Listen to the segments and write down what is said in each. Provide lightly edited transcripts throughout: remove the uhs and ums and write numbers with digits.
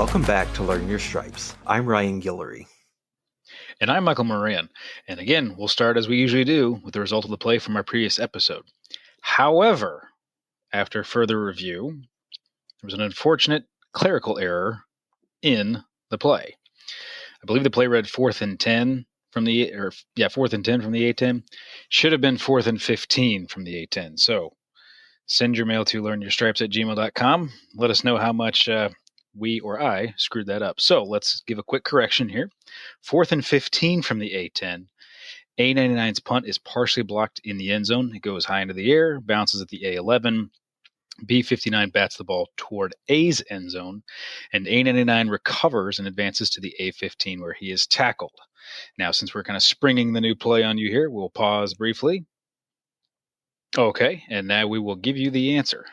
Welcome back to Learn Your Stripes. I'm Ryan Guillory. And I'm Michael Moran. And again, we'll start as we usually do with the result of the play from our previous episode. However, after further review, there was an unfortunate clerical error in the play. I believe the play read 4th and 10 from the 4th and 10 from the A10. Should have been 4th and 15 from the A10. So send your mail to learnyourstripes@gmail.com. Let us know how much we or I screwed that up. So let's give a quick correction here. 4th and 15 from the A10. A99's punt is partially blocked in the end zone. It goes high into the air, bounces at the A11. B59 bats the ball toward A's end zone, and A99 recovers and advances to the A15 where he is tackled. Now, since we're kind of springing the new play on you here, we'll pause briefly. Okay, and now we will give you the answer.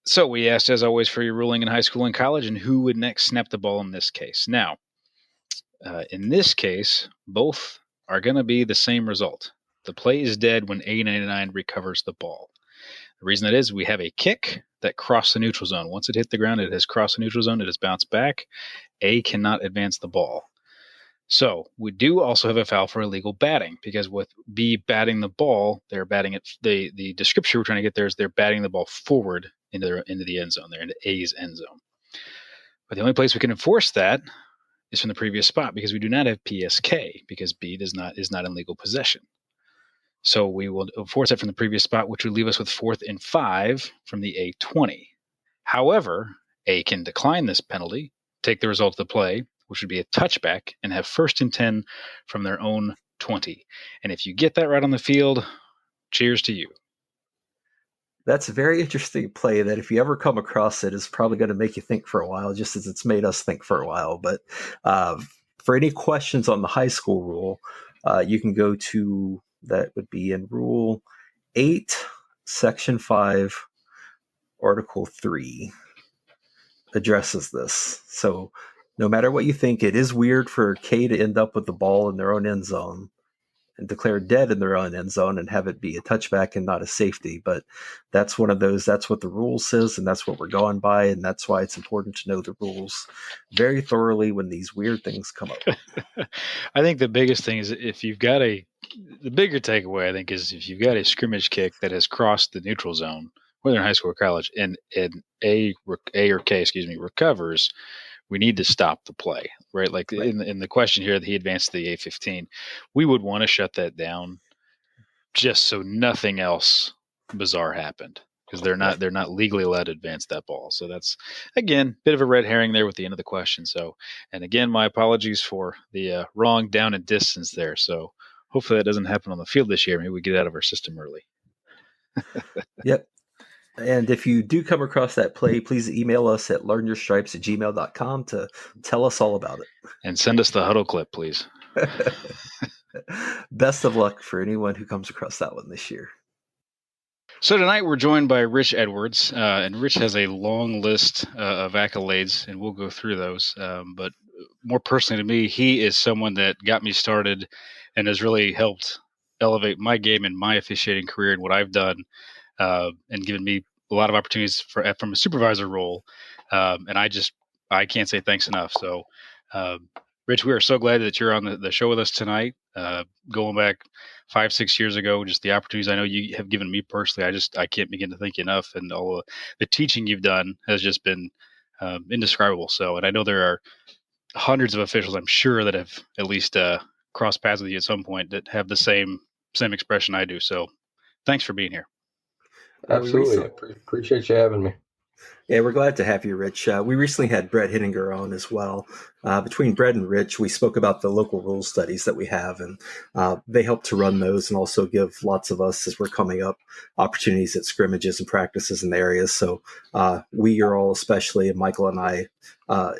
So we asked, as always, for your ruling in high school and college and who would next snap the ball in this case. Now, in this case, both are going to be the same result. The play is dead when A99 recovers the ball. The reason that is we have a kick that crossed the neutral zone. Once it hit the ground, it has crossed the neutral zone. It has bounced back. A cannot advance the ball. So we do also have a foul for illegal batting because with B batting the ball, they're batting it. The description we're trying to get there is they're batting the ball forward into the end zone. They're into A's end zone. But the only place we can enforce that is from the previous spot because we do not have PSK because B is not in legal possession. So we will enforce it from the previous spot, which would leave us with 4th and 5 from the A20. However, A can decline this penalty, take the result of the play, which would be a touchback, and have 1st and 10 from their own 20. And if you get that right on the field, cheers to you. That's a very interesting play that if you ever come across it, is probably going to make you think for a while, just as it's made us think for a while. But for any questions on the high school rule, you can go to, that would be in Rule 8, Section 5, Article 3 addresses this. So no matter what you think, it is weird for K to end up with the ball in their own end zone and declare dead in their own end zone and have it be a touchback and not a safety. But that's one of those, that's what the rule says, and that's what we're going by, and that's why it's important to know the rules very thoroughly when these weird things come up. I think the biggest thing is if you've got the bigger takeaway, I think, is if you've got a scrimmage kick that has crossed the neutral zone, whether in high school or college, and A or K, recovers, we need to stop the play, right? Like right. In the question here that he advanced to the A15, we would want to shut that down just so nothing else bizarre happened because they're not legally allowed to advance that ball. So that's, again, a bit of a red herring there with the end of the question. So, and again, my apologies for the wrong down and distance there. So hopefully that doesn't happen on the field this year. Maybe we get out of our system early. Yep. And if you do come across that play, please email us at learnyourstripes@gmail.com to tell us all about it. And send us the huddle clip, please. Best of luck for anyone who comes across that one this year. So tonight we're joined by Rich Edwards, and Rich has a long list of accolades, and we'll go through those. But more personally to me, he is someone that got me started and has really helped elevate my game and my officiating career and what I've done. And given me a lot of opportunities from a supervisor role. And I can't say thanks enough. So, Rich, we are so glad that you're on the show with us tonight. Going back 5-6 years ago, just the opportunities I know you have given me personally, I can't begin to thank you enough. And all the teaching you've done has just been indescribable. So, and I know there are hundreds of officials, I'm sure, that have at least crossed paths with you at some point that have the same expression I do. So thanks for being here. Absolutely. Appreciate you having me. Yeah, we're glad to have you, Rich. We recently had Brett Hittinger on as well. Between Brett and Rich, we spoke about the local rule studies that we have, and they help to run those and also give lots of us, as we're coming up, opportunities at scrimmages and practices in the areas. So we are all, especially, and Michael and I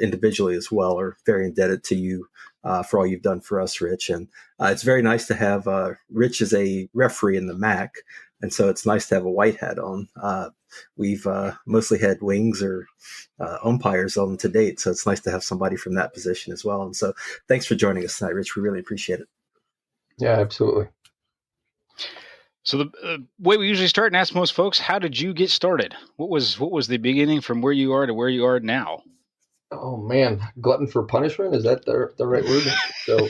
individually as well, are very indebted to you for all you've done for us, Rich. And it's very nice to have Rich as a referee in the MAC. And so it's nice to have a white hat on. We've mostly had wings or umpires on to date, so it's nice to have somebody from that position as well. And so thanks for joining us tonight, Rich. We really appreciate it. Yeah, absolutely. So the way we usually start and ask most folks, how did you get started? What was the beginning from where you are to where you are now? Oh man, glutton for punishment, is that the right word? So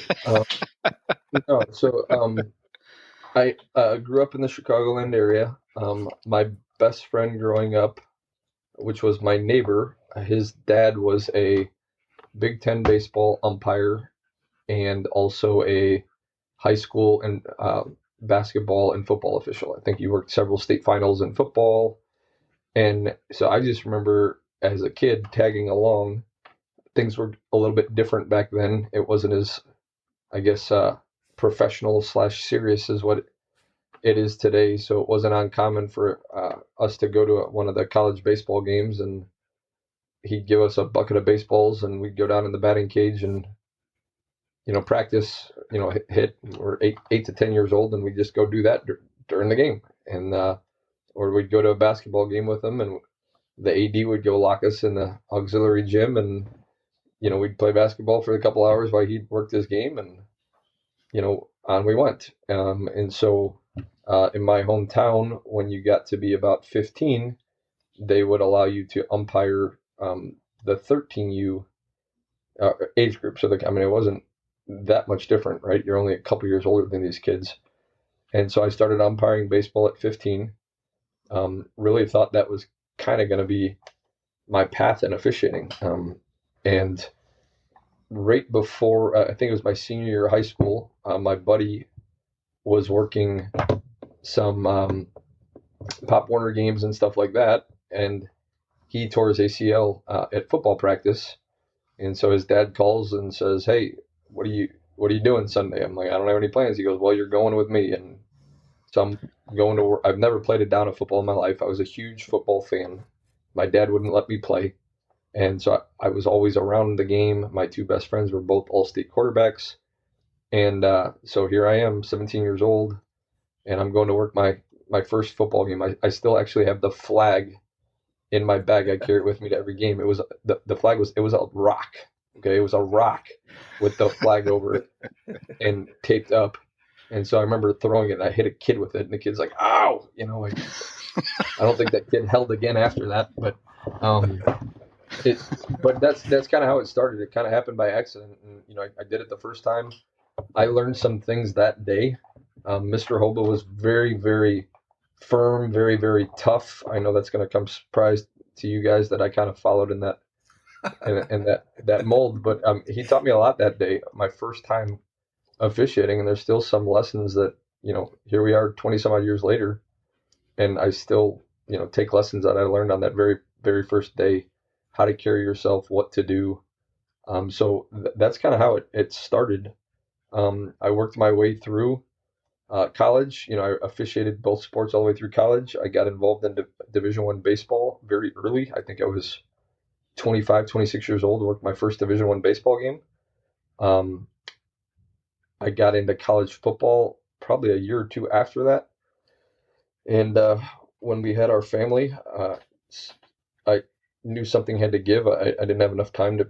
no, so I grew up in the Chicagoland area. My best friend growing up, which was my neighbor, his dad was a Big Ten baseball umpire and also a high school and basketball and football official. I think he worked several state finals in football. And so I just remember as a kid tagging along. Things were a little bit different back then. It wasn't as, I guess, professional / serious as what it is today. So it wasn't uncommon for us to go to one of the college baseball games, and he'd give us a bucket of baseballs, and we'd go down in the batting cage and practice. Hit. We're 8 to 10 years old, and we'd just go do that during the game, and or we'd go to a basketball game with them, and the AD would go lock us in the auxiliary gym, and we'd play basketball for a couple hours while he worked his game, and on we went. And so in my hometown, when you got to be about 15, they would allow you to umpire the 13U age group. So it wasn't that much different, right? You're only a couple years older than these kids. And so I started umpiring baseball at 15. Really thought that was kind of going to be my path in officiating. And right before, I think it was my senior year of high school, my buddy was working some Pop Warner games and stuff like that, and he tore his ACL at football practice. And so his dad calls and says, "Hey, what are you doing Sunday?" I'm like, "I don't have any plans." He goes, "Well, you're going with me." And so I'm going to work. I've never played a down of football in my life. I was a huge football fan. My dad wouldn't let me play. And so I was always around the game. My two best friends were both all-state quarterbacks. And so here I am, 17 years old, and I'm going to work my first football game. I still actually have the flag in my bag. I carry it with me to every game. It was the flag was a rock. Okay, it was a rock with the flag over it and taped up. And so I remember throwing it, and I hit a kid with it, and the kid's like, "Ow!" I don't think that kid held again after that, but but that's kind of how it started. It kind of happened by accident, and I did it the first time. I learned some things that day. Mr. Hoba was very, very firm, very, very tough. I know that's going to come surprise to you guys that I kind of followed in that mold, but he taught me a lot that day. My first time officiating, and there's still some lessons that here we are 20 some odd years later, and I still take lessons that I learned on that very, very first day, how to carry yourself, what to do. So that's kind of how it started. I worked my way through college. I officiated both sports all the way through college. I got involved in Division I baseball very early. I think I was 25, 26 years old, worked my first Division I baseball game. I got into college football probably a year or two after that. And when we had our family, I knew something had to give. I didn't have enough time to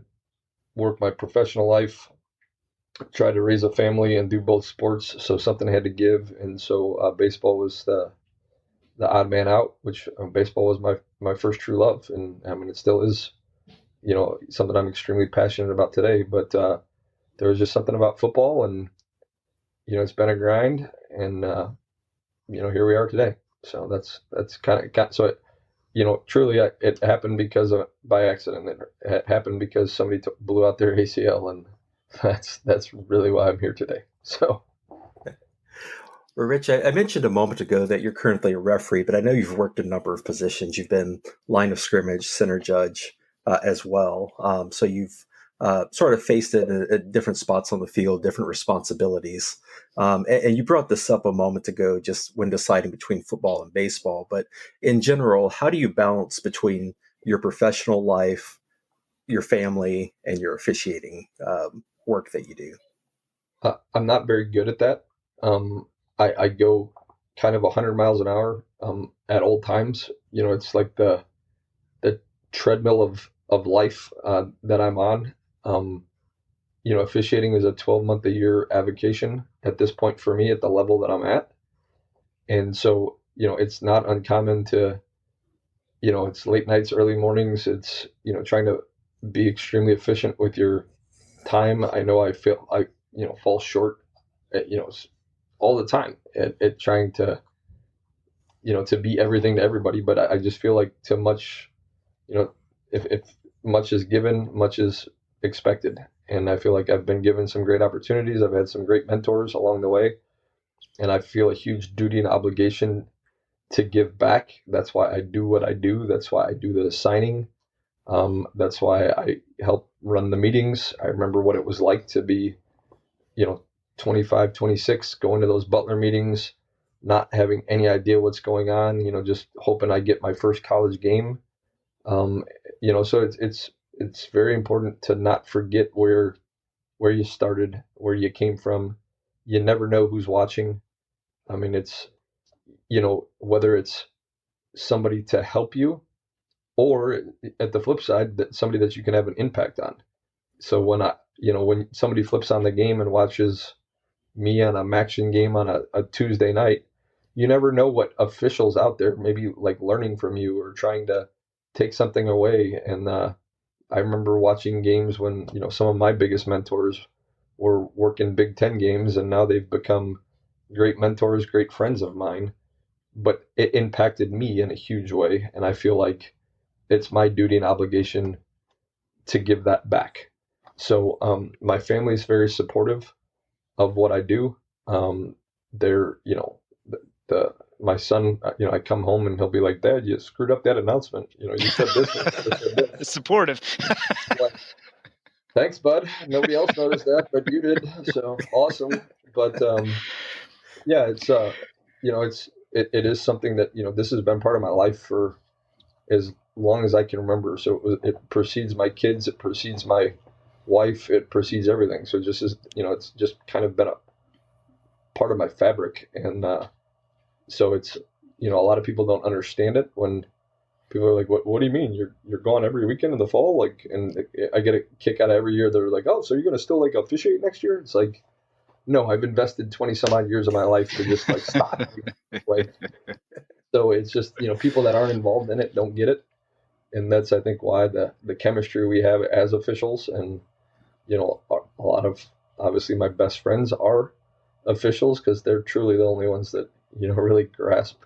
work my professional life, try to raise a family, and do both sports. So something had to give. And so baseball was the odd man out, which baseball was my first true love. And it still is, something I'm extremely passionate about today. But there was just something about football, and, it's been a grind, and, here we are today. So that's kind of so truly it happened by accident. It happened because somebody blew out their ACL, and that's really why I'm here today. So. Well, Rich, I mentioned a moment ago that you're currently a referee, but I know you've worked a number of positions. You've been line of scrimmage, center judge as well. So you've sort of faced it at different spots on the field, different responsibilities. And you brought this up a moment ago, just when deciding between football and baseball. But in general, how do you balance between your professional life, your family, and your officiating work that you do? I'm not very good at that. I go kind of 100 miles an hour at all times. It's like the treadmill of life that I'm on. Officiating is a 12-month-a-year avocation at this point for me at the level that I'm at. And so, it's not uncommon to, it's late nights, early mornings. It's, trying to be extremely efficient with your time. I know I fall short all the time at trying to, to be everything to everybody. But I just feel like too much, if much is given, much is expected. And I feel like I've been given some great opportunities. I've had some great mentors along the way. And I feel a huge duty and obligation to give back. That's why I do what I do. That's why I do the signing. That's why I help run the meetings. I remember what it was like to be, you know, 25, 26, going to those Butler meetings, not having any idea what's going on, just hoping I get my first college game. Um, so it's very important to not forget where you started, where you came from. You never know who's watching. I mean, it's, whether it's somebody to help you, or at the flip side, that somebody that you can have an impact on. So when somebody flips on the game and watches me on a Maction game on a Tuesday night, you never know what officials out there maybe like learning from you or trying to take something away. And I remember watching games when, some of my biggest mentors were working Big Ten games, and now they've become great mentors, great friends of mine. But it impacted me in a huge way. And I feel like it's my duty and obligation to give that back. So my family is very supportive of what I do. They're, the my son, I come home and he'll be like, "Dad, you screwed up that announcement. You said this." It's supportive. Like, thanks, bud. Nobody else noticed that, but you did. So awesome. But yeah, it is something that this has been part of my life for as long as I can remember. So it precedes my kids, it precedes my wife, it precedes everything. So it's just kind of been a part of my fabric. And so it's, a lot of people don't understand it when people are like, what do you mean? You're gone every weekend in the fall? Like, and I get a kick out of every year. They're like, oh, so you're going to still like officiate next year? It's like, no, I've invested 20 some odd years of my life to just like stop. Like, so it's just, people that aren't involved in it don't get it. And that's, I think, why the chemistry we have as officials, and a lot of, obviously, my best friends are officials, because they're truly the only ones that really grasp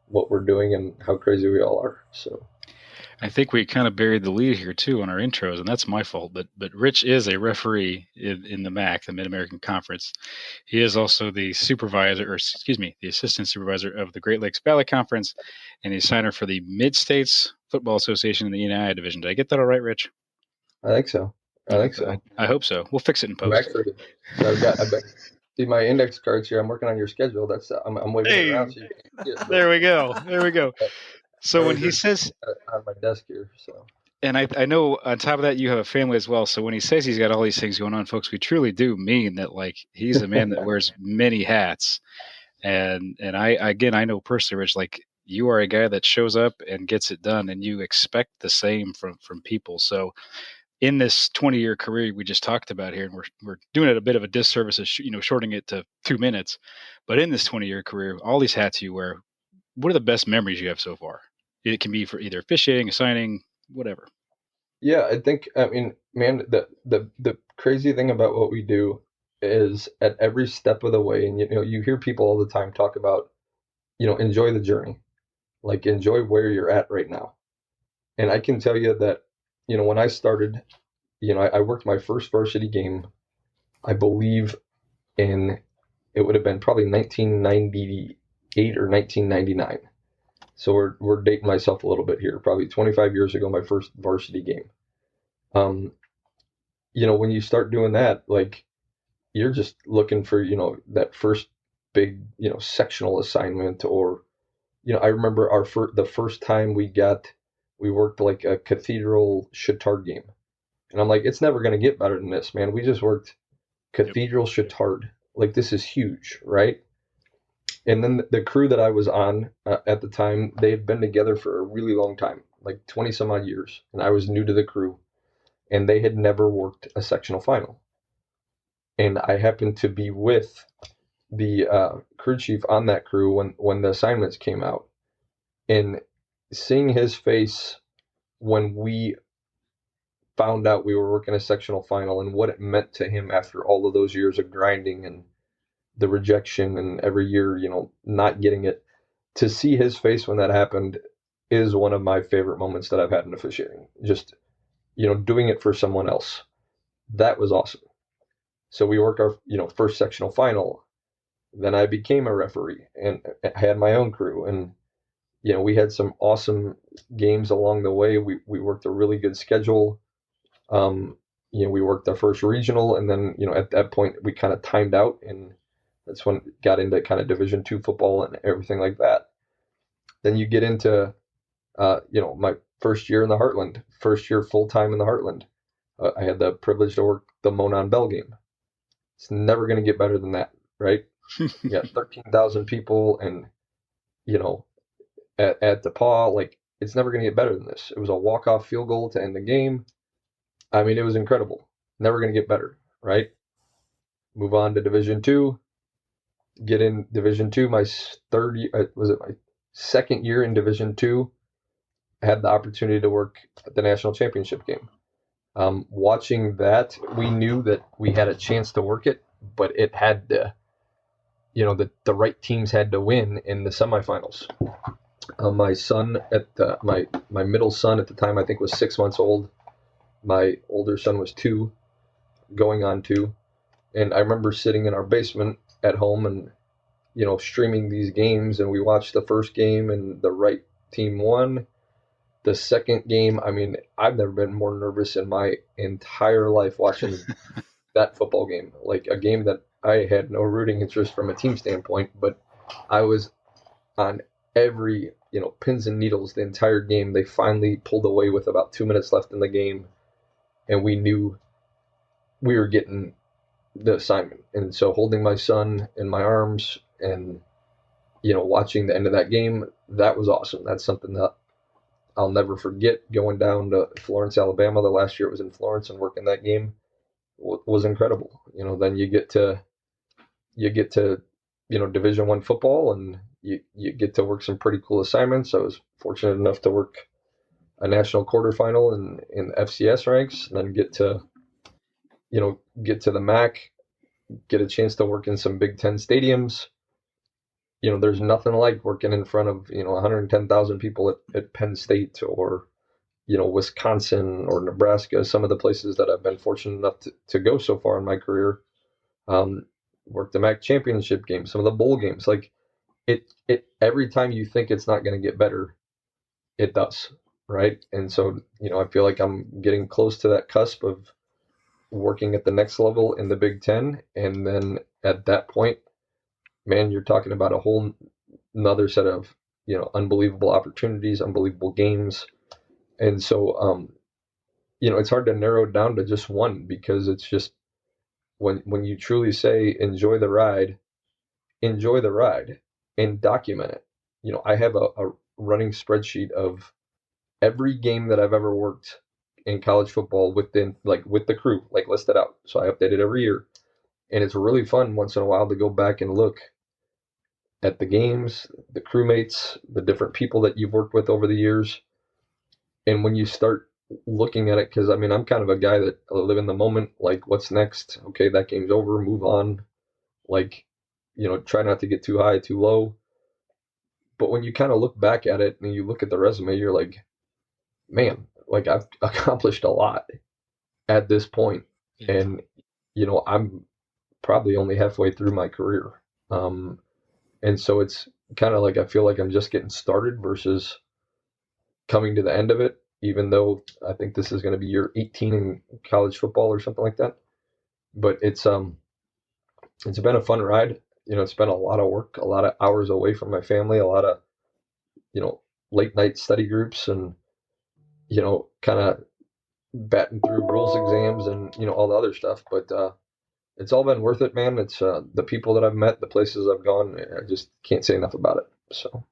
what we're doing and how crazy we all are. So I think we kind of buried the lead here too on our intros, and that's my fault. But Rich is a referee in the MAC, the Mid American Conference. He is also the supervisor, or excuse me, the assistant supervisor of the Great Lakes Valley Conference, and he's signer for the Mid States Football Association in the ENI division. Did I get that all right, Rich? I think so. I hope so. We'll fix it in post. Actually, I've got see my index cards here. I'm working on your schedule. That's I'm waving it around. So you can see it, there we go. So when he says on my desk here, so. And I know on top of that, you have a family as well. So when he says he's got all these things going on, folks, we truly do mean that, like, he's a man that wears many hats. And I know personally, Rich, like, you are a guy that shows up and gets it done, and you expect the same from people. So in this 20-year career we just talked about here, and we're doing it a bit of a disservice, shorting it to 2 minutes. But in this 20-year career, all these hats you wear, what are the best memories you have so far? It can be for either officiating, signing, whatever. Yeah, I mean, man, the crazy thing about what we do is at every step of the way, and you hear people all the time talk about, enjoy the journey, like enjoy where you're at right now. And I can tell you that, when I started, I worked my first varsity game, I believe it would have been probably 1998 or 1999. So we're dating myself a little bit here. Probably 25 years ago, my first varsity game. When you start doing that, like, you're just looking for, that first big, sectional assignment, or, I remember the first time we worked like a Cathedral Chittard game. And I'm like, it's never going to get better than this, man. We just worked Cathedral Chittard. Like, this is huge, right? And then the crew that I was on at the time, they had been together for a really long time, like 20 some odd years. And I was new to the crew, and they had never worked a sectional final. And I happened to be with the crew chief on that crew when the assignments came out, and seeing his face when we found out we were working a sectional final and what it meant to him after all of those years of grinding and the rejection and every year, not getting it, to see his face when that happened is one of my favorite moments that I've had in officiating. Just, doing it for someone else. That was awesome. So we worked our, first sectional final. Then I became a referee and had my own crew. And, we had some awesome games along the way. We worked a really good schedule. We worked our first regional, and then, at that point we kind of timed out, and that's when it got into kind of Division II football and everything like that. Then you get into, my first year in the Heartland, first year full-time in the Heartland. I had the privilege to work the Monon Bell game. It's never going to get better than that, right? You got 13,000 people, and, at DePaul, like, it's never going to get better than this. It was a walk-off field goal to end the game. I mean, it was incredible. Never going to get better, right? Move on to Division II. Get in Division II. My second year in Division II? I had the opportunity to work at the national championship game. Watching that, we knew that we had a chance to work it, but it had to, the right teams had to win in the semifinals. My son my middle son at the time, I think, was 6 months old. My older son was 2, going on 2. And I remember sitting in our basement at home and, streaming these games, and we watched the first game and the right team won. The second game, I mean, I've never been more nervous in my entire life watching that football game. Like, a game that I had no rooting interest from a team standpoint, but I was on every, pins and needles the entire game. They finally pulled away with about 2 minutes left in the game, and we knew we were getting the assignment. And so holding my son in my arms and, watching the end of that game, that was awesome. That's something that I'll never forget. Going down to Florence, Alabama, the last year it was in Florence, and working that game was incredible. Then you get to Division I football, and you get to work some pretty cool assignments. I was fortunate enough to work a national quarterfinal in the FCS ranks, and then get to the MAC, get a chance to work in some Big Ten stadiums. There's nothing like working in front of, 110,000 people at Penn State or, Wisconsin or Nebraska, some of the places that I've been fortunate enough to go so far in my career. Worked the MAC championship game, some of the bowl games. Like, it every time you think it's not going to get better, it does, right? And so, I feel like I'm getting close to that cusp of working at the next level in the Big Ten. And then at that point, man, you're talking about a whole another set of, unbelievable opportunities, unbelievable games. And so, it's hard to narrow it down to just one, because it's just when you truly say enjoy the ride and document it. I have a running spreadsheet of every game that I've ever worked in college football with the crew, like, listed out. So I update it every year. And it's really fun once in a while to go back and look at the games, the crewmates, the different people that you've worked with over the years. And when you start looking at it, because, I mean, I'm kind of a guy that live in the moment, like, what's next? Okay, that game's over, move on. Like, try not to get too high, too low. But when you kind of look back at it and you look at the resume, you're like, man, like, I've accomplished a lot at this point. Yeah. And, I'm probably only halfway through my career. And so it's kind of like, I feel like I'm just getting started versus coming to the end of it, even though I think this is going to be year 18 in college football or something like that. But it's been a fun ride. It's been a lot of work, a lot of hours away from my family, a lot of, late night study groups, and, kind of batting through rules exams and, all the other stuff. But it's all been worth it, man. It's the people that I've met, the places I've gone, I just can't say enough about it. So,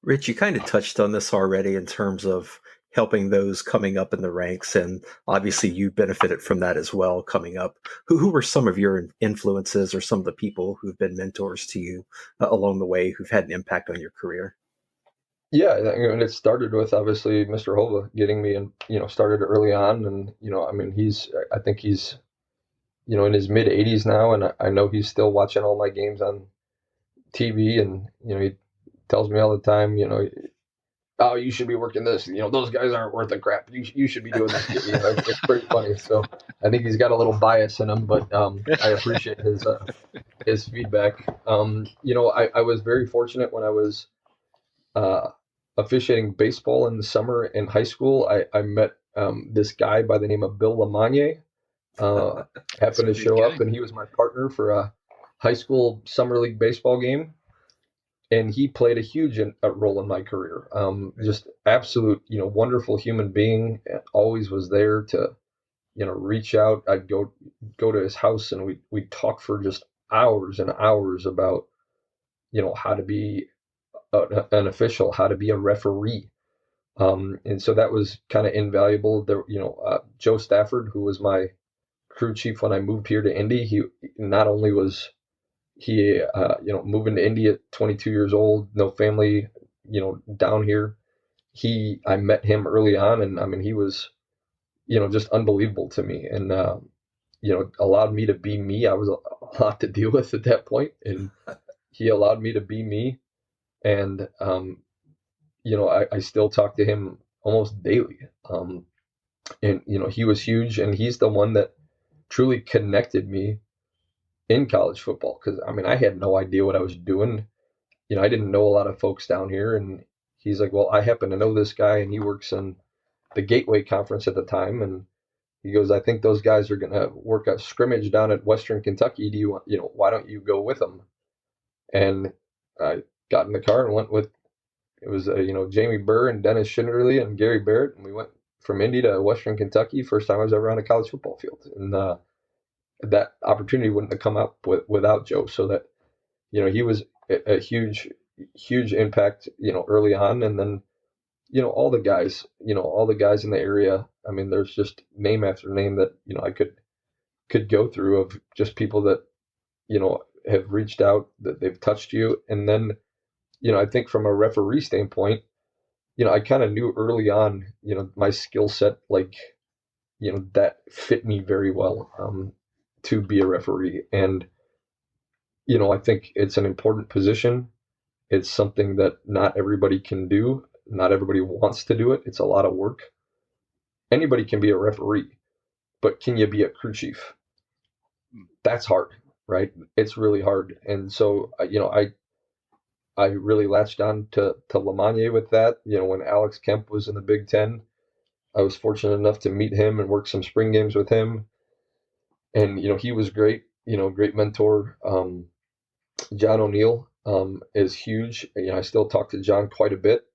Rich, you kind of touched on this already in terms of, helping those coming up in the ranks, and obviously you benefited from that as well coming up. Who were some of your influences, or some of the people who've been mentors to you along the way, who've had an impact on your career? Yeah, and it started with obviously Mr. Hova getting me in, started early on, and I mean, I think he's, in his mid 80s now, and I know he's still watching all my games on TV, and he tells me all the time, oh, you should be working this. Those guys aren't worth a crap. You should be doing this. It's pretty funny. So I think he's got a little bias in him, but I appreciate his feedback. I was very fortunate when I was officiating baseball in the summer in high school. I met this guy by the name of Bill Lamagne. Happened to show up, and he was my partner for a high school summer league baseball game. And he played a huge role in my career. Just absolute, wonderful human being. Always was there to, reach out. I'd go to his house, and we'd talk for just hours and hours about, how to be an official, how to be a referee. And so that was kind of invaluable. There, Joe Stafford, who was my crew chief when I moved here to Indy, he not only was he, moving to Indy at 22 years old, no family, down here. I met him early on, and I mean, he was, just unbelievable to me, and allowed me to be me. I was a lot to deal with at that point, and he allowed me to be me. And I still talk to him almost daily. And he was huge, and he's the one that truly connected me in college football, because I mean, I had no idea what I was doing. I didn't know a lot of folks down here, and he's like, well, I happen to know this guy, and he works in the Gateway Conference at the time, and he goes, I think those guys are going to work a scrimmage down at Western Kentucky. Do you want, why don't you go with them? And I got in the car and went with, it was Jamie Burr and Dennis Schinderly and Gary Barrett, and we went from Indy to Western Kentucky. First time I was ever on a college football field, and that opportunity wouldn't have come up without Joe. So that, he was a huge, huge impact, early on. And then, all the guys in the area. I mean, there's just name after name that, I could go through of just people that, have reached out, that they've touched you. And then, I think from a referee standpoint, I kind of knew early on, my skill set, like, that fit me very well. To be a referee. And, I think it's an important position. It's something that not everybody can do. Not everybody wants to do it. It's a lot of work. Anybody can be a referee, but can you be a crew chief? That's hard, right? It's really hard. And so, I really latched on to Lamagne with that. When Alex Kemp was in the Big Ten, I was fortunate enough to meet him and work some spring games with him. And, he was great, great mentor. John O'Neill is huge. I still talk to John quite a bit.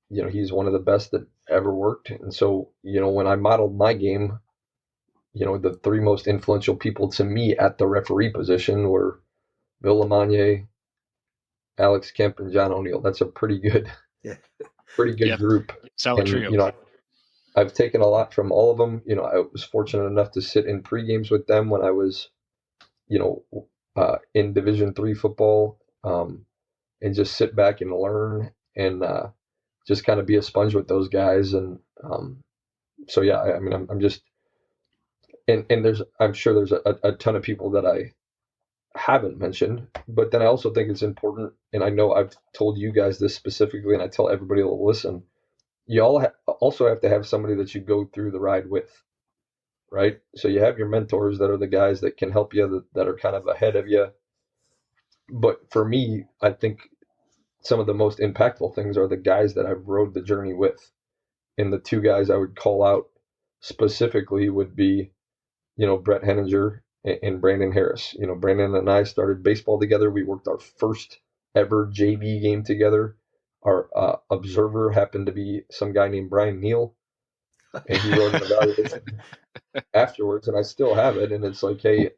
He's one of the best that ever worked. And so, when I modeled my game, the three most influential people to me at the referee position were Bill Lamagne, Alex Kemp, and John O'Neill. That's a pretty good group. Solid trio. I've taken a lot from all of them. I was fortunate enough to sit in pre-games with them when I was, in Division III football, and just sit back and learn, and just kind of be a sponge with those guys. And so, yeah, I mean, I'm just, and I'm sure there's a ton of people that I haven't mentioned, but then I also think it's important, and I know I've told you guys this specifically, and I tell everybody that will listen, you all also have to have somebody that you go through the ride with, right? So you have your mentors that are the guys that can help you, that are kind of ahead of you. But for me, I think some of the most impactful things are the guys that I've rode the journey with. And the two guys I would call out specifically would be, Brett Henninger and Brandon Harris. Brandon and I started baseball together. We worked our first ever JV game together. Our observer happened to be some guy named Brian Neal, and he wrote an evaluation afterwards, and I still have it. And it's like, hey,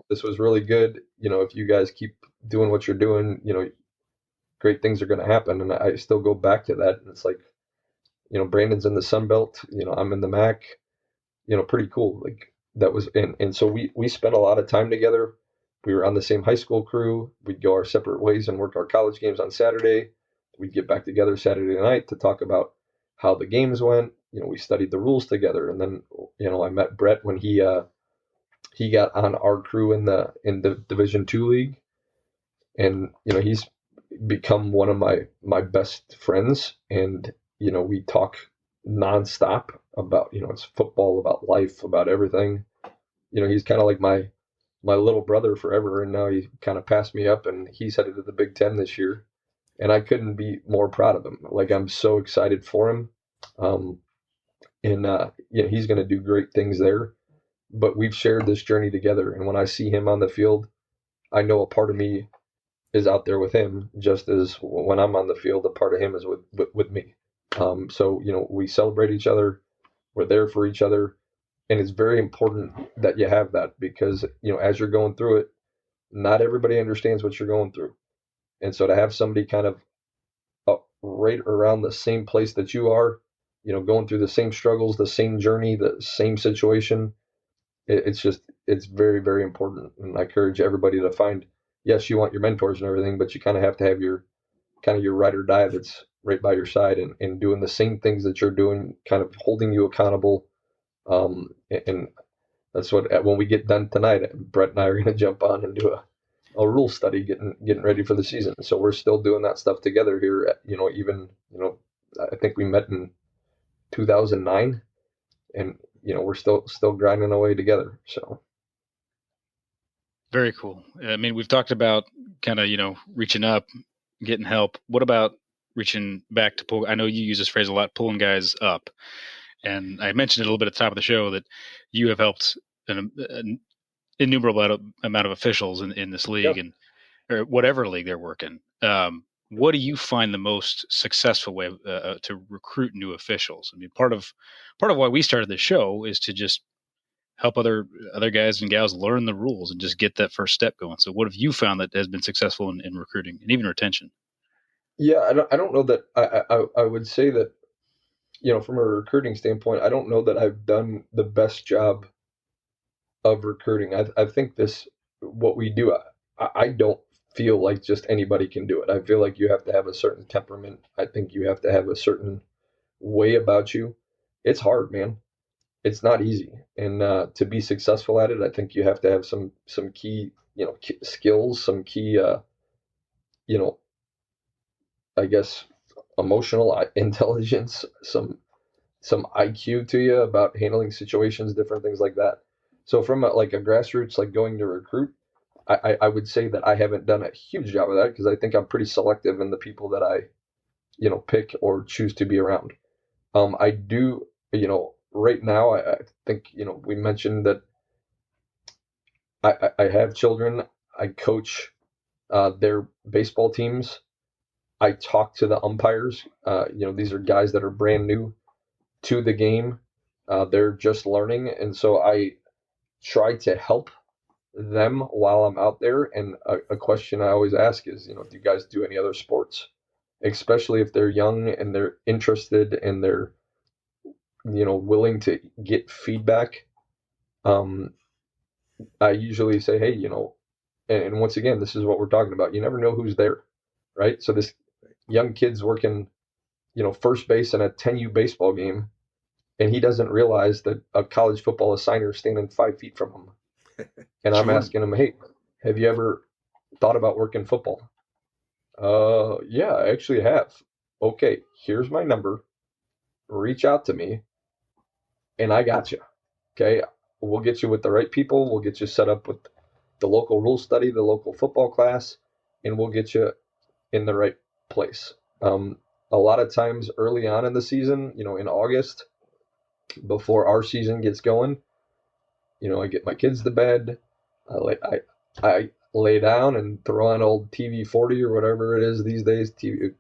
this was really good. If you guys keep doing what you're doing, great things are going to happen. And I still go back to that, and it's like, Brandon's in the Sun Belt, I'm in the MAC, pretty cool. Like that was, and so we spent a lot of time together. We were on the same high school crew. We'd go our separate ways and work our college games on Saturday. We'd get back together Saturday night to talk about how the games went. We studied the rules together, and then I met Brett when he got on our crew in the Division II league, and he's become one of my best friends, and we talk nonstop about it's football, about life, about everything. He's kind of like my little brother forever, and now he kind of passed me up, and he's headed to the Big Ten this year, and I couldn't be more proud of him. Like, I'm so excited for him, and he's going to do great things there. But we've shared this journey together, and when I see him on the field, I know a part of me is out there with him, just as when I'm on the field, a part of him is with me. So we celebrate each other, we're there for each other, and it's very important that you have that, because as you're going through it, not everybody understands what you're going through, and so to have somebody kind of right around the same place that you are, going through the same struggles, the same journey, the same situation, it's very, very important. And I encourage everybody to find, yes, you want your mentors and everything, but you kind of have to have your ride or die that's right by your side, and doing the same things that you're doing, kind of holding you accountable. And that's what, when we get done tonight, Brett and I are going to jump on and do a rule study, getting ready for the season. So we're still doing that stuff together here. I think we met in 2009, and we're still grinding away together. So very cool. I mean, we've talked about kind of reaching up, getting help. What about reaching back to pull? I know you use this phrase a lot, pulling guys up. And I mentioned it a little bit at the top of the show that you have helped an innumerable amount of officials in this league, Yep. or whatever league they're working. What do you find the most successful way to recruit new officials? I mean, part of why we started this show is to just help other guys and gals learn the rules and just get that first step going. So what have you found that has been successful in recruiting and even retention? Yeah, I don't know that I would say that, from a recruiting standpoint, I don't know that I've done the best job of recruiting. I think what we do, I don't feel like just anybody can do it. I feel like you have to have a certain temperament. I think you have to have a certain way about you. It's hard, man. It's not easy. And to be successful at it, I think you have to have some key, skills, some key, I guess, emotional intelligence, some IQ to you about handling situations, different things like that. So from a grassroots, like going to recruit, I would say that I haven't done a huge job of that, because I think I'm pretty selective in the people that I, pick or choose to be around. I do, right now, I think, we mentioned that I have children. I coach their baseball teams. I talk to the umpires. These are guys that are brand new to the game. They're just learning. And so I try to help them while I'm out there. And a question I always ask is, do you guys do any other sports? Especially if they're young and they're interested and they're, willing to get feedback. I usually say, hey, and once again, this is what we're talking about. You never know who's there, right? So this young kid's working, first base in a 10U baseball game, and he doesn't realize that a college football assigner is standing 5 feet from him. And I'm asking him, hey, have you ever thought about working football? Yeah, I actually have. Okay, here's my number. Reach out to me, and I got you. Okay, we'll get you with the right people. We'll get you set up with the local rule study, the local football class, and we'll get you in the right place. A lot of times early on in the season, in August, before our season gets going, I get my kids to bed. I lay down and throw on old TV 40 or whatever it is these days, TV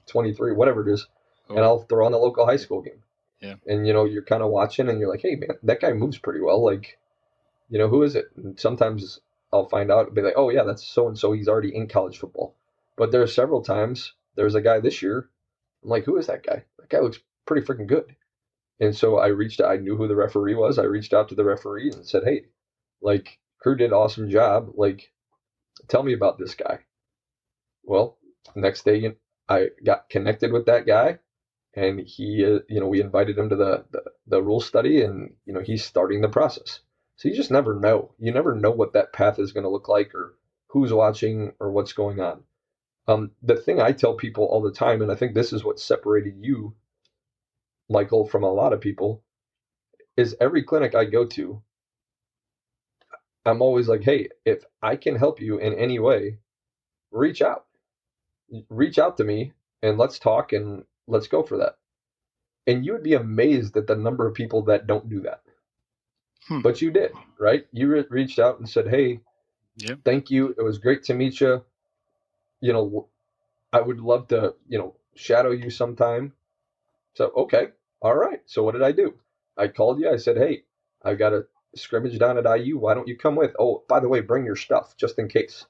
23, whatever it is, and I'll throw on the local high school game. Yeah. And you're kind of watching, and you're like, hey man, that guy moves pretty well. Like, who is it? And sometimes I'll find out and be like, oh yeah, that's so and so. He's already in college football. But there are several times. There's a guy this year. I'm like, who is that guy? That guy looks pretty freaking good. And so I knew who the referee was. I reached out to the referee and said, hey, like, crew did an awesome job. Like, tell me about this guy. Well, next day I got connected with that guy, and he, we invited him to the rule study, and, he's starting the process. So you just never know. You never know what that path is going to look like, or who's watching, or what's going on. The thing I tell people all the time, and I think this is what separated you, Michael, from a lot of people, is every clinic I go to, I'm always like, hey, if I can help you in any way, reach out. Reach out to me and let's talk and let's go for that. And you would be amazed at the number of people that don't do that. But you did, right? You reached out and said, hey, thank you. It was great to meet you. I would love to, shadow you sometime. So, okay. All right. So what did I do? I called you. I said, hey, I've got a scrimmage down at IU. Why don't you come with? Oh, by the way, bring your stuff just in case.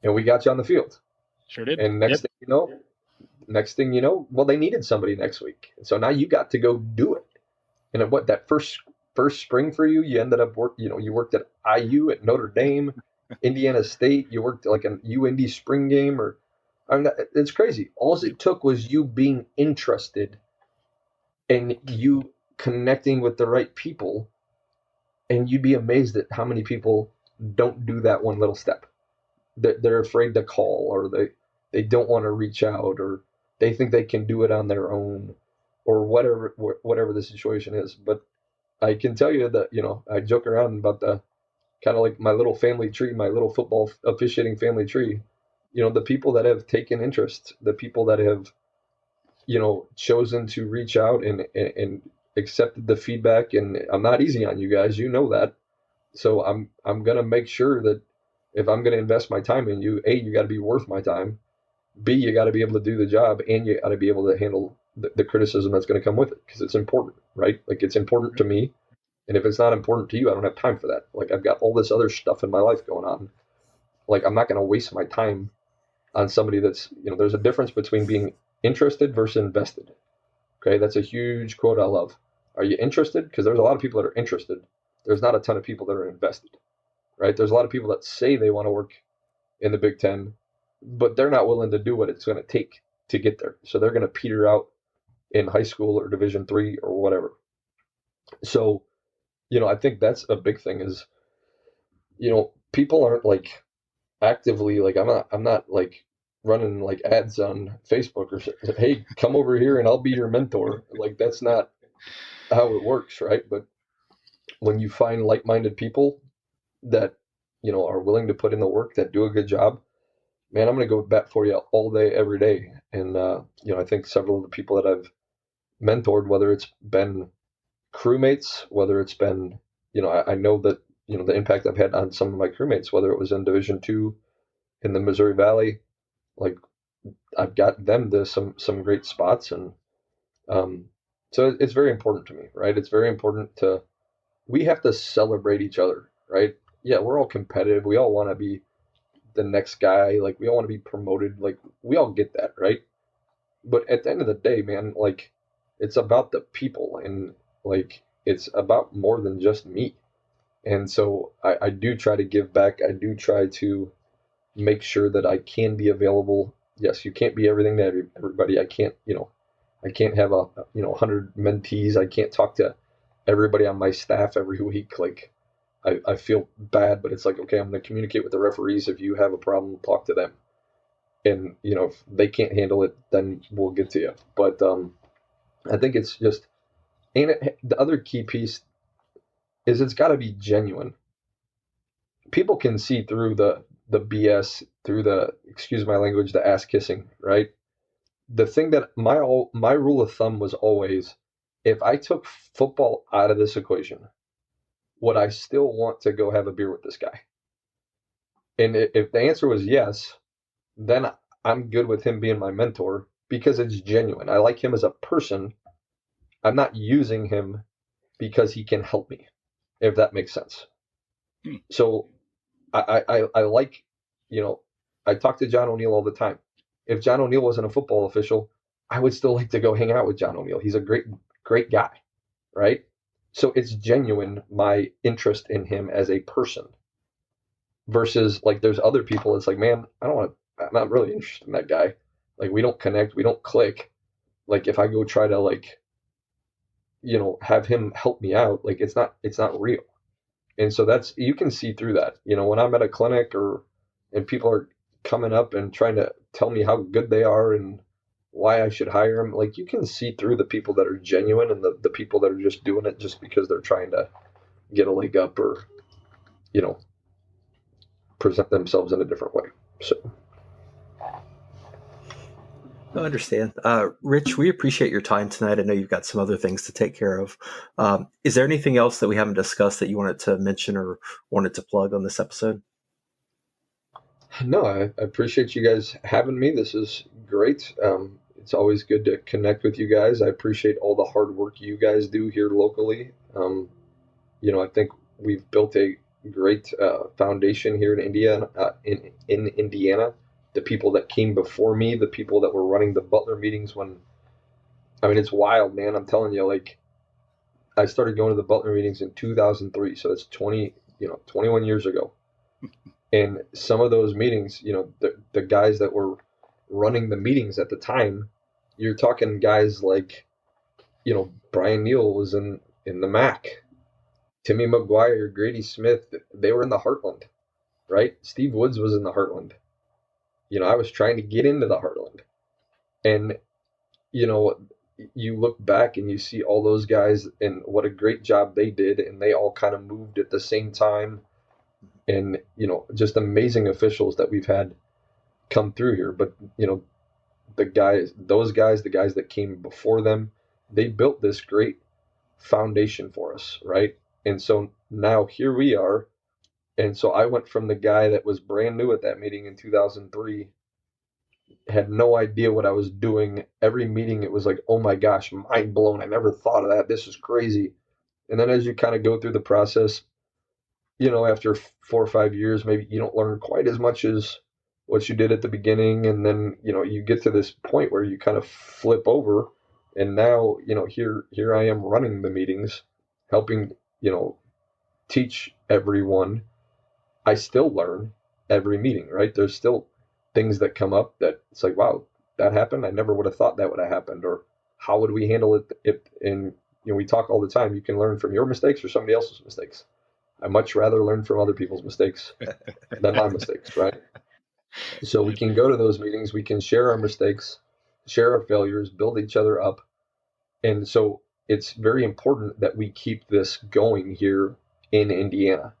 And we got you on the field. Sure did. And next thing you know, well, they needed somebody next week. And so now you got to go do it. And what, that first spring for you, you ended up you worked at IU, at Notre Dame, Indiana State. You worked like an UIndy spring game, it's crazy. All it took was you being interested and you connecting with the right people. And you'd be amazed at how many people don't do that one little step. They're afraid to call, or they don't want to reach out, or they think they can do it on their own, or whatever the situation is. But I can tell you that, I joke around about the kind of like my little family tree, my little football officiating family tree. The people that have taken interest, the people that have, chosen to reach out and accepted the feedback. And I'm not easy on you guys, that. So I'm gonna make sure that if I'm gonna invest my time in you, A, you got to be worth my time. B, you got to be able to do the job, and you got to be able to handle the criticism that's going to come with it, because it's important, right? Like, it's important to me, and if it's not important to you, I don't have time for that. Like, I've got all this other stuff in my life going on. Like, I'm not going to waste my time on somebody that's, there's a difference between being interested versus invested. Okay, that's a huge quote I love. Are you interested? Because there's a lot of people that are interested. There's not a ton of people that are invested, right? There's a lot of people that say they want to work in the Big Ten, but they're not willing to do what it's going to take to get there. So they're going to peter out in high school or Division III or whatever. So, I think that's a big thing is, people aren't like actively, like, I'm not like running like ads on Facebook or something. Hey, come over here and I'll be your mentor. Like, that's not how it works, right? But when you find like-minded people that, are willing to put in the work, that do a good job, man, I'm going to go bat for you all day, every day. And, I think several of the people that I've mentored, whether it's been crewmates, whether it's been, I know that, the impact I've had on some of my crewmates, whether it was in Division II in the Missouri Valley, like, I've got them to some great spots. And so it's very important to me, right? It's very important we have to celebrate each other, right? Yeah, we're all competitive. We all want to be the next guy. Like, we all want to be promoted. Like, we all get that, right? But at the end of the day, man, like, it's about the people, and like, it's about more than just me. And so I do try to give back. I do try to make sure that I can be available. Yes, you can't be everything to everybody. I can't, I can't have 100 mentees. I can't talk to everybody on my staff every week. Like, I feel bad, but it's like, okay, I'm going to communicate with the referees. If you have a problem, talk to them. And, if they can't handle it, then we'll get to you. But I think it's just, the other key piece is it's got to be genuine. People can see through the BS, through the, excuse my language, the ass kissing, right? The thing that my rule of thumb was always, if I took football out of this equation, would I still want to go have a beer with this guy? And if the answer was yes, then I'm good with him being my mentor, because it's genuine. I like him as a person. I'm not using him because he can help me, if that makes sense. So I like, I talk to John O'Neill all the time. If John O'Neill wasn't a football official, I would still like to go hang out with John O'Meal. He's a great guy, right? So it's genuine, my interest in him as a person, versus like there's other people. It's like, man, I'm not really interested in that guy. Like we don't connect, we don't click. Like if I go try to like, have him help me out, like it's not real. And so that's, you can see through that, when I'm at a clinic and people are coming up and trying to tell me how good they are and why I should hire them. Like you can see through the people that are genuine and the people that are just doing it just because they're trying to get a leg up or, present themselves in a different way. So. I understand. Rich, we appreciate your time tonight. I know you've got some other things to take care of. Is there anything else that we haven't discussed that you wanted to mention or wanted to plug on this episode? No, I appreciate you guys having me. This is great. It's always good to connect with you guys. I appreciate all the hard work you guys do here locally. I think we've built a great foundation here in Indiana. In Indiana, the people that came before me, the people that were running the Butler meetings it's wild, man. I'm telling you, like, I started going to the Butler meetings in 2003, so that's 21 years ago. And some of those meetings, the guys that were running the meetings at the time, you're talking guys like, Brian Neal was in the MAC. Timmy McGuire, Grady Smith, they were in the Heartland, right? Steve Woods was in the Heartland. I was trying to get into the Heartland. And, you look back and you see all those guys and what a great job they did. And they all kind of moved at the same time. And, just amazing officials that we've had come through here. But, the guys that came before them, they built this great foundation for us, right? And so now here we are. And so I went from the guy that was brand new at that meeting in 2003, had no idea what I was doing. Every meeting, it was like, oh my gosh, mind blown. I never thought of that. This is crazy. And then as you kind of go through the process, after 4 or 5 years, maybe you don't learn quite as much as what you did at the beginning. And then, you get to this point where you kind of flip over. And now, here I am running the meetings, helping, teach everyone. I still learn every meeting, right? There's still things that come up that it's like, wow, that happened. I never would have thought that would have happened. Or how would we handle it and we talk all the time. You can learn from your mistakes or somebody else's mistakes. I much rather learn from other people's mistakes than my mistakes, right? So we can go to those meetings, we can share our mistakes, share our failures, build each other up. And so it's very important that we keep this going here in Indiana.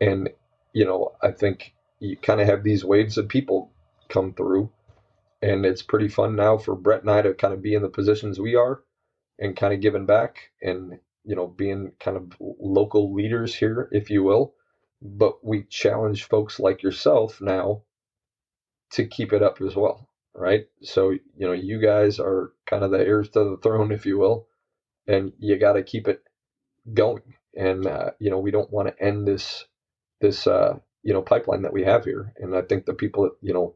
And, I think you kind of have these waves of people come through, and it's pretty fun now for Brett and I to kind of be in the positions we are and kind of giving back and, being kind of local leaders here, if you will. But we challenge folks like yourself now to keep it up as well, right? So, you guys are kind of the heirs to the throne, if you will, and you got to keep it going. And, we don't want to end this pipeline that we have here. And I think the people that,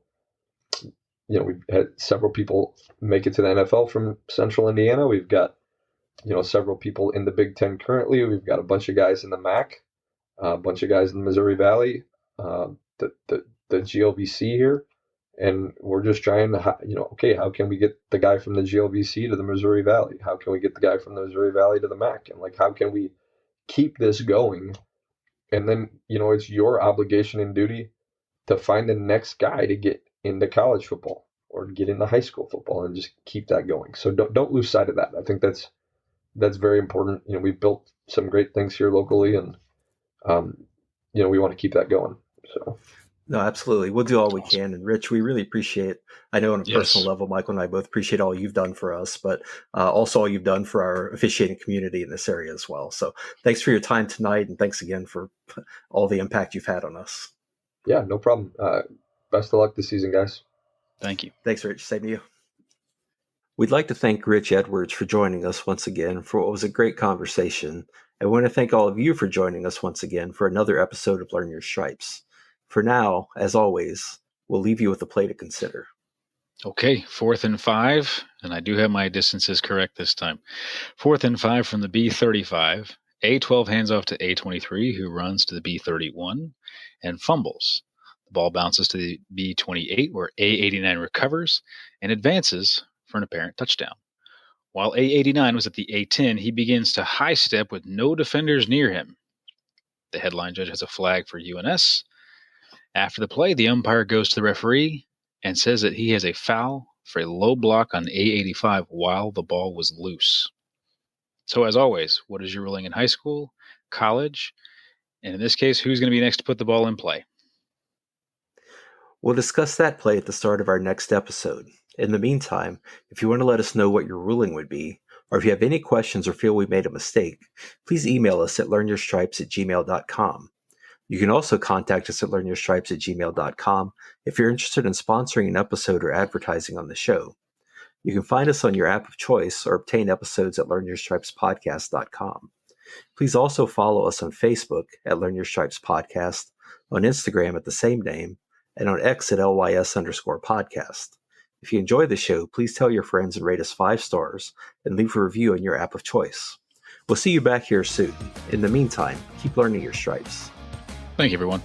we've had several people make it to the NFL from Central Indiana. We've got, several people in the Big Ten currently. We've got a bunch of guys in the MAC, a bunch of guys in the Missouri Valley, the GLVC here. And we're just trying to, okay, how can we get the guy from the GLVC to the Missouri Valley? How can we get the guy from the Missouri Valley to the MAC? And like, how can we keep this going? And then, it's your obligation and duty to find the next guy to get into college football or get into high school football and just keep that going. So don't lose sight of that. I think that's very important. We've built some great things here locally, and we want to keep that going. So. No, absolutely. We'll do all we can. And Rich, we really appreciate, I know on a personal level, Michael and I both appreciate all you've done for us, but also all you've done for our officiating community in this area as well. So thanks for your time tonight. And thanks again for all the impact you've had on us. Yeah, no problem. Best of luck this season, guys. Thank you. Thanks, Rich. Same to you. We'd like to thank Rich Edwards for joining us once again for what was a great conversation. And we want to thank all of you for joining us once again for another episode of Learn Your Stripes. For now, as always, we'll leave you with a play to consider. Okay, 4th and 5, and I do have my distances correct this time. 4th and 5 from the B35. A12 hands off to A23, who runs to the B31 and fumbles. The ball bounces to the B28, where A89 recovers and advances for an apparent touchdown. While A89 was at the A10, he begins to high step with no defenders near him. The headline judge has a flag for UNS. After the play, the umpire goes to the referee and says that he has a foul for a low block on A85 while the ball was loose. So, as always, what is your ruling in high school, college, and in this case, who's going to be next to put the ball in play? We'll discuss that play at the start of our next episode. In the meantime, if you want to let us know what your ruling would be, or if you have any questions or feel we made a mistake, please email us at learnyourstripes@gmail.com. You can also contact us at learnyourstripes@gmail.com if you're interested in sponsoring an episode or advertising on the show. You can find us on your app of choice or obtain episodes at learnyourstripespodcast.com. Please also follow us on Facebook at Learn Your Stripes Podcast, on Instagram at the same name, and on X at LYS_podcast. If you enjoy the show, please tell your friends and rate us 5 stars and leave a review on your app of choice. We'll see you back here soon. In the meantime, keep learning your stripes. Thank you, everyone.